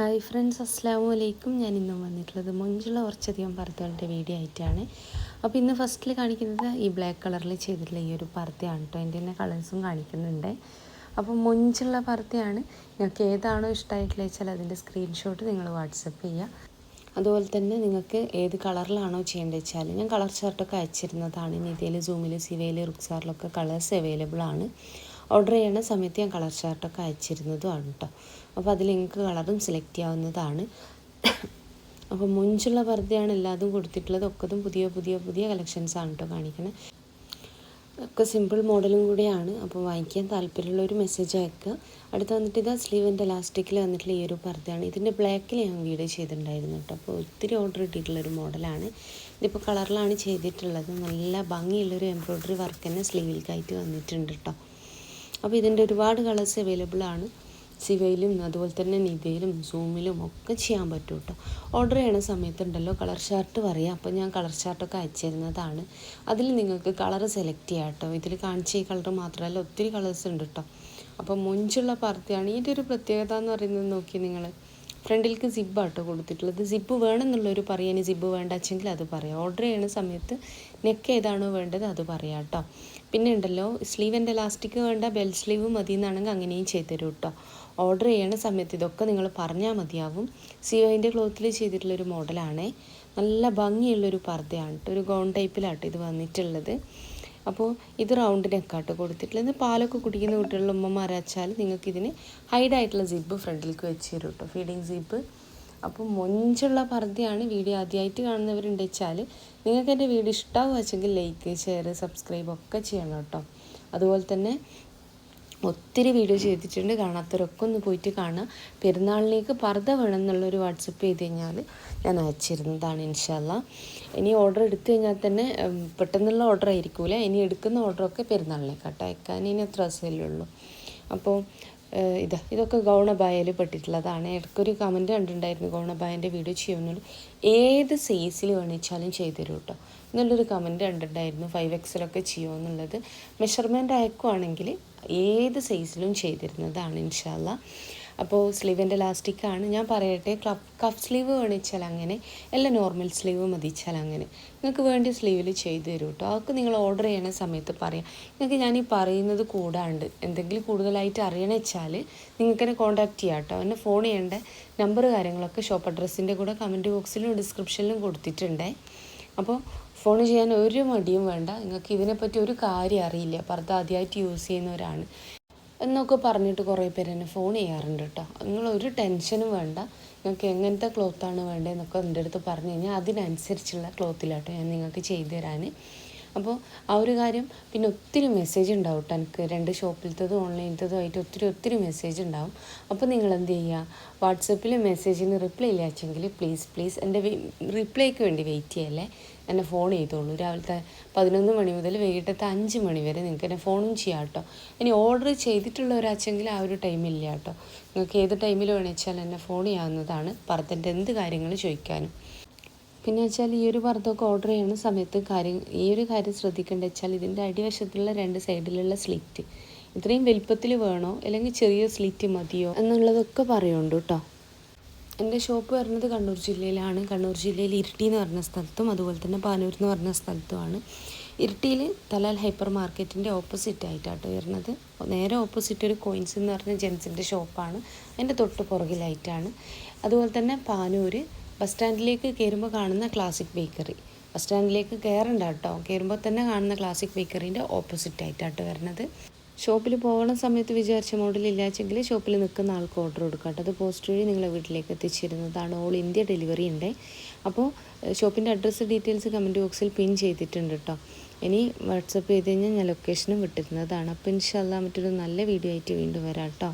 Hi friends, അസ്സലാമു അലൈക്കും. ഞാൻ ഇന്നും വന്നിട്ടുള്ളത് മൊഞ്ചുള്ള കുറച്ചധികം പർദ്ദകളുടെ വീഡിയോ ആയിട്ടാണ്. അപ്പോൾ ഇന്ന് ഫസ്റ്റിൽ കാണിക്കുന്നത് ഈ ബ്ലാക്ക് കളറിൽ ചെയ്തിട്ടുള്ള ഈ ഒരു പർദ്ദയാണ് കേട്ടോ. അതിൻ്റെ തന്നെ കളേഴ്സും കാണിക്കുന്നുണ്ട്. അപ്പോൾ മൊഞ്ചുള്ള പർദ്ദയാണ്. നിങ്ങൾക്ക് ഏതാണോ ഇഷ്ടമായിട്ടുള്ള വെച്ചാൽ അതിൻ്റെ സ്ക്രീൻഷോട്ട് നിങ്ങൾ വാട്സപ്പ് ചെയ്യുക. അതുപോലെ തന്നെ നിങ്ങൾക്ക് ഏത് കളറിലാണോ ചെയ്യേണ്ടത് വെച്ചാൽ ഞാൻ കളർ ചാർട്ടൊക്കെ അയച്ചിരുന്നതാണ്. നിതയിൽ, സൂമിൽ, സിവയിൽ, റുക്സാറിലൊക്കെ കളേഴ്സ് അവൈലബിൾ ആണ്. ഓർഡർ ചെയ്യുന്ന സമയത്ത് ഞാൻ കളർ ചാർട്ടൊക്കെ അയച്ചിരുന്നതുമാണ് കേട്ടോ. അപ്പോൾ അതിൽ നിങ്ങൾക്ക് കളറും സെലക്ട് ചെയ്യാവുന്നതാണ്. അപ്പോൾ മുഞ്ചുള്ള പർദ്ദയാണ് എല്ലാതും കൊടുത്തിട്ടുള്ളത്. ഒക്കതും പുതിയ കളക്ഷൻസാണ് കേട്ടോ കാണിക്കണേ. ഒക്കെ സിമ്പിൾ മോഡലും കൂടിയാണ്. അപ്പോൾ വാങ്ങിക്കാൻ താല്പര്യമുള്ളൊരു മെസ്സേജ് അയക്കുക. അടുത്ത് വന്നിട്ട് ഇതാ സ്ലീവിൻ്റെ ഇലാസ്റ്റിക്കിൽ വന്നിട്ടുള്ള ഈ ഒരു പർദ്ദയാണ്. ഇതിൻ്റെ ബ്ലാക്കിൽ ഞാൻ വീഡിയോ ചെയ്തിട്ടുണ്ടായിരുന്നു കേട്ടോ. അപ്പോൾ ഒത്തിരി ഓർഡർ കിട്ടിയിട്ടുള്ളൊരു മോഡലാണ്. ഇതിപ്പോൾ കളറിലാണ് ചെയ്തിട്ടുള്ളത്. നല്ല ഭംഗിയുള്ളൊരു എംബ്രോയ്ഡറി വർക്ക് തന്നെ സ്ലീവിലേക്കായിട്ട് വന്നിട്ടുണ്ട് കേട്ടോ. അപ്പോൾ ഇതിൻ്റെ ഒരുപാട് കളേഴ്സ് അവൈലബിൾ ആണ്. സിവയിലും അതുപോലെ തന്നെ നിതയിലും സൂമിലും ഒക്കെ ചെയ്യാൻ പറ്റും കേട്ടോ. ഓർഡർ ചെയ്യണ സമയത്തുണ്ടല്ലോ കളർ ചാർട്ട് പറയാം. അപ്പോൾ ഞാൻ കളർ ചാർട്ടൊക്കെ അയച്ചിരുന്നതാണ്. അതിൽ നിങ്ങൾക്ക് കളർ സെലക്ട് ചെയ്യാം കേട്ടോ. ഇതിൽ കാണിച്ച ഈ കളർ മാത്രമല്ല, ഒത്തിരി കളേഴ്സ് ഉണ്ട് കേട്ടോ. അപ്പോൾ മൊഞ്ചുള്ള പർദ്ദയാണ്. ഇതിൻ്റെ ഒരു പ്രത്യേകത എന്ന് പറയുന്നത് നോക്കി നിങ്ങൾ, ഫ്രണ്ടിലേക്ക് സിബ്ബാട്ടോ കൊടുത്തിട്ടുള്ളത്. സിബ്ബ് വേണമെന്നുള്ളൊരു പറയാൻ, സിബ്ബ് വേണ്ട വെച്ചെങ്കിൽ അത് പറയാം. ഓർഡർ ചെയ്യുന്ന സമയത്ത് നെക്ക് ഏതാണോ വേണ്ടത് അത് പറയാം കേട്ടോ. പിന്നെ ഉണ്ടല്ലോ സ്ലീവിൻ്റെ ഇലാസ്റ്റിക് വേണ്ട, ബെൽ സ്ലീവ് മതി എന്നാണെങ്കിൽ അങ്ങനെയും ചെയ്തുതരും കേട്ടോ. ഓർഡർ ചെയ്യണ സമയത്ത് ഇതൊക്കെ നിങ്ങൾ പറഞ്ഞാൽ മതിയാവും. സിയോയിൻ്റെ ക്ലോത്തിൽ ചെയ്തിട്ടുള്ളൊരു മോഡലാണേ. നല്ല ഭംഗിയുള്ളൊരു പർദ്ദയാണ് കേട്ടോ. ഒരു ഗൗൺ ടൈപ്പിലാട്ടോ ഇത് വന്നിട്ടുള്ളത്. അപ്പോൾ ഇത് റൗണ്ട് നെക്കാട്ടോ കൊടുത്തിട്ടുള്ളത്. പാലൊക്കെ കുടിക്കുന്ന കുട്ടികളുടെ ഉമ്മമാരാച്ചാൽ നിങ്ങൾക്കിതിന് ഹൈഡായിട്ടുള്ള സിബ്ബ് ഫ്രണ്ടിലേക്ക് വെച്ച് തരും കേട്ടോ, ഫീഡിങ് സിബ്ബ്. അപ്പോൾ മൊഞ്ചുള്ള പർദ്ദയാണ്. വീഡിയോ ആദ്യമായിട്ട് കാണുന്നവരുണ്ട് വെച്ചാൽ നിങ്ങൾക്ക് എൻ്റെ വീഡിയോ ഇഷ്ടമാവുക വെച്ചെങ്കിൽ ലൈക്ക്, ഷെയർ, സബ്സ്ക്രൈബ് ഒക്കെ ചെയ്യണം കേട്ടോ. അതുപോലെ തന്നെ ഒത്തിരി വീഡിയോ ചെയ്തിട്ടുണ്ട്. കാണാത്തവരൊക്കെ ഒന്ന് പോയിട്ട് കാണുക. പെരുന്നാളിലേക്ക് പർദ്ദ വേണമെന്നുള്ളൊരു വാട്സപ്പ് ചെയ്ത് കഴിഞ്ഞാൽ ഞാൻ അയച്ചിരുന്നതാണ് ഇൻഷാ അല്ലാഹ്. ഇനി ഓർഡർ എടുത്തു കഴിഞ്ഞാൽ തന്നെ പെട്ടെന്നുള്ള ഓർഡർ ആയിരിക്കില്ല. ഇനി എടുക്കുന്ന ഓർഡറൊക്കെ പെരുന്നാളിലേക്കാട്ടോ അയക്കാൻ. ഇനി എത്ര ദിവസമല്ലേ ഉള്ളൂ. അപ്പോൾ ഇതൊക്കെ ഗൗണബായയിൽ പെട്ടിട്ടുള്ളതാണ്. ഇടയ്ക്കൊരു കമൻറ്റ് കണ്ടിട്ടുണ്ടായിരുന്നു ഗൗണബായൻ്റെ വീഡിയോ ചെയ്യുന്നുള്ളൂ. ഏത് സൈസിൽ വേണിച്ചാലും ചെയ്തു തരും കേട്ടോ എന്നുള്ളൊരു കമൻറ്റ് കണ്ടിട്ടുണ്ടായിരുന്നു. 5XL ഒക്കെ ചെയ്യുമോ എന്നുള്ളത്. മെഷർമെൻറ്റ് അയക്കുവാണെങ്കിൽ ഏത് സൈസിലും ചെയ്തിരുന്നതാണ് ഇൻഷാ അല്ലാഹ്. അപ്പോൾ സ്ലീവിൻ്റെ ഇലാസ്റ്റിക്കാണ്. ഞാൻ പറയട്ടെ, കഫ് സ്ലീവ് വേണിച്ചാൽ അങ്ങനെ, എല്ലാം നോർമൽ സ്ലീവ് മതിച്ചാൽ അങ്ങനെ. നിങ്ങൾക്ക് വേണ്ടി സ്ലീവിൽ ചെയ്തു തരും കേട്ടോ. അതൊക്കെ നിങ്ങൾ ഓർഡർ ചെയ്യണ സമയത്ത് പറയാം. നിങ്ങൾക്ക് ഞാൻ ഈ പറയുന്നത് കൂടാണ്ട് എന്തെങ്കിലും കൂടുതലായിട്ട് അറിയണമെന്ന് വെച്ചാൽ നിങ്ങൾക്ക് എന്നെ കോൺടാക്റ്റ് ചെയ്യാം കേട്ടോ. എന്നെ ഫോൺ ചെയ്യേണ്ട നമ്പർ കാര്യങ്ങളൊക്കെ ഷോപ്പ് അഡ്രസ്സിൻ്റെ കൂടെ കമൻറ്റ് ബോക്സിലും ഡിസ്ക്രിപ്ഷനിലും കൊടുത്തിട്ടുണ്ടേ. അപ്പോൾ ഫോൺ ചെയ്യാൻ ഒരു മടിയും വേണ്ട. നിങ്ങൾക്ക് ഇതിനെപ്പറ്റി ഒരു കാര്യം അറിയില്ല, പർദ്ദ ആദ്യമായിട്ട് യൂസ് ചെയ്യുന്നവരാണ് എന്നൊക്കെ പറഞ്ഞിട്ട് കുറേ പേര് എന്നെ ഫോൺ ചെയ്യാറുണ്ട് കേട്ടോ. നിങ്ങളൊരു ടെൻഷനും വേണ്ട. നിങ്ങൾക്ക് എങ്ങനത്തെ ക്ലോത്താണ് വേണ്ടതെന്നൊക്കെ എൻ്റെ അടുത്ത് പറഞ്ഞു കഴിഞ്ഞാൽ അതിനനുസരിച്ചുള്ള ക്ലോത്തിലാട്ടോ ഞാൻ നിങ്ങൾക്ക് ചെയ്തു തരാൻ. അപ്പോൾ ആ ഒരു കാര്യം. പിന്നെ ഒത്തിരി മെസ്സേജ് ഉണ്ടാവും കേട്ടോ എനിക്ക്. 2 ഷോപ്പിലത്തതും ഓൺലൈനത്തതും ആയിട്ട് ഒത്തിരി മെസ്സേജ് ഉണ്ടാവും. അപ്പോൾ നിങ്ങൾ എന്ത് ചെയ്യുക, വാട്സപ്പിൽ മെസ്സേജിന് റിപ്ലൈ ഇല്ല വെച്ചെങ്കിൽ പ്ലീസ് എൻ്റെ റിപ്ലൈക്ക് വേണ്ടി വെയിറ്റ് ചെയ്യല്ലേ. എന്നെ ഫോൺ ചെയ്തോളൂ. രാവിലത്തെ 11 മണി മുതൽ വൈകിട്ടത്തെ 5 മണി വരെ നിങ്ങൾക്ക് എന്നെ ഫോണും ചെയ്യാം കേട്ടോ. ഇനി ഓർഡർ ചെയ്തിട്ടുള്ളവരാച്ചെങ്കിൽ ആ ഒരു ടൈമില്ല കേട്ടോ. നിങ്ങൾക്ക് ഏത് ടൈമിൽ വേണമെച്ചാൽ എന്നെ ഫോൺ ചെയ്യാവുന്നതാണ്, പർദ്ദൻ്റെ എന്ത് കാര്യങ്ങൾ ചോദിക്കാനും. പിന്നെ വെച്ചാൽ ഈ ഒരു പർദ്ദയൊക്കെ ഓർഡർ ചെയ്യുന്ന സമയത്ത് ഈ ഒരു കാര്യം ശ്രദ്ധിക്കേണ്ടത് വെച്ചാൽ ഇതിൻ്റെ അടിവശത്തുള്ള 2 സൈഡിലുള്ള സ്ലിറ്റ് ഇത്രയും വലിപ്പത്തിൽ വേണോ അല്ലെങ്കിൽ ചെറിയ സ്ലിറ്റ് മതിയോ എന്നുള്ളതൊക്കെ പറയുന്നുണ്ട് കേട്ടോ. എൻ്റെ ഷോപ്പ് വരുന്നത് കണ്ണൂർ ജില്ലയിലാണ്. കണ്ണൂർ ജില്ലയിൽ ഇരിട്ടി എന്ന് പറഞ്ഞ സ്ഥലത്തും അതുപോലെ തന്നെ പാനൂർ എന്ന് പറഞ്ഞ സ്ഥലത്തുമാണ്. ഇരിട്ടിയിൽ തലാൽ ഹൈപ്പർ മാർക്കറ്റിൻ്റെ ഓപ്പോസിറ്റ് ആയിട്ടാട്ടോ വരുന്നത്. നേരെ ഓപ്പോസിറ്റ് ഒരു കോയിൻസ് എന്ന് പറഞ്ഞ ജെൻസിൻ്റെ ഷോപ്പാണ്. അതിൻ്റെ തൊട്ട് പുറകിലായിട്ടാണ്. അതുപോലെ തന്നെ പാനൂർ ബസ് സ്റ്റാൻഡിലേക്ക് കയറുമ്പോൾ കാണുന്ന ക്ലാസിക് ബേക്കറി, ബസ് സ്റ്റാൻഡിലേക്ക് കയറണ്ട കേട്ടോ, കയറുമ്പോൾ തന്നെ കാണുന്ന ക്ലാസിക് ബേക്കറീൻ്റെ ഓപ്പോസിറ്റ് ആയിട്ടാട്ടോ വരുന്നത്. ഷോപ്പിൽ പോകുന്ന സമയത്ത് വിചാരിച്ച മോഡലില്ലാച്ചെങ്കിൽ ഷോപ്പിൽ നിൽക്കുന്ന ആൾക്ക് ഓർഡർ കൊടുക്കാം കേട്ടോ. അത് പോസ്റ്റ് വഴി നിങ്ങളെ വീട്ടിലേക്ക് എത്തിച്ചിരുന്നതാണ്. ഓൾ ഇന്ത്യ ഡെലിവറി ഉണ്ട്. അപ്പോൾ ഷോപ്പിൻ്റെ അഡ്രസ്സ് ഡീറ്റെയിൽസ് കമൻറ്റ് ബോക്സിൽ പിൻ ചെയ്തിട്ടുണ്ട് കേട്ടോ. ഇനി വാട്സപ്പ് ചെയ്ത് കഴിഞ്ഞാൽ ഞാൻ ലൊക്കേഷനും വിട്ടിരുന്നതാണ്. അപ്പോൾ ഇൻഷാ അല്ലാഹ് മറ്റൊരു നല്ല വീഡിയോ ആയിട്ട് വീണ്ടും വരാം കേട്ടോ.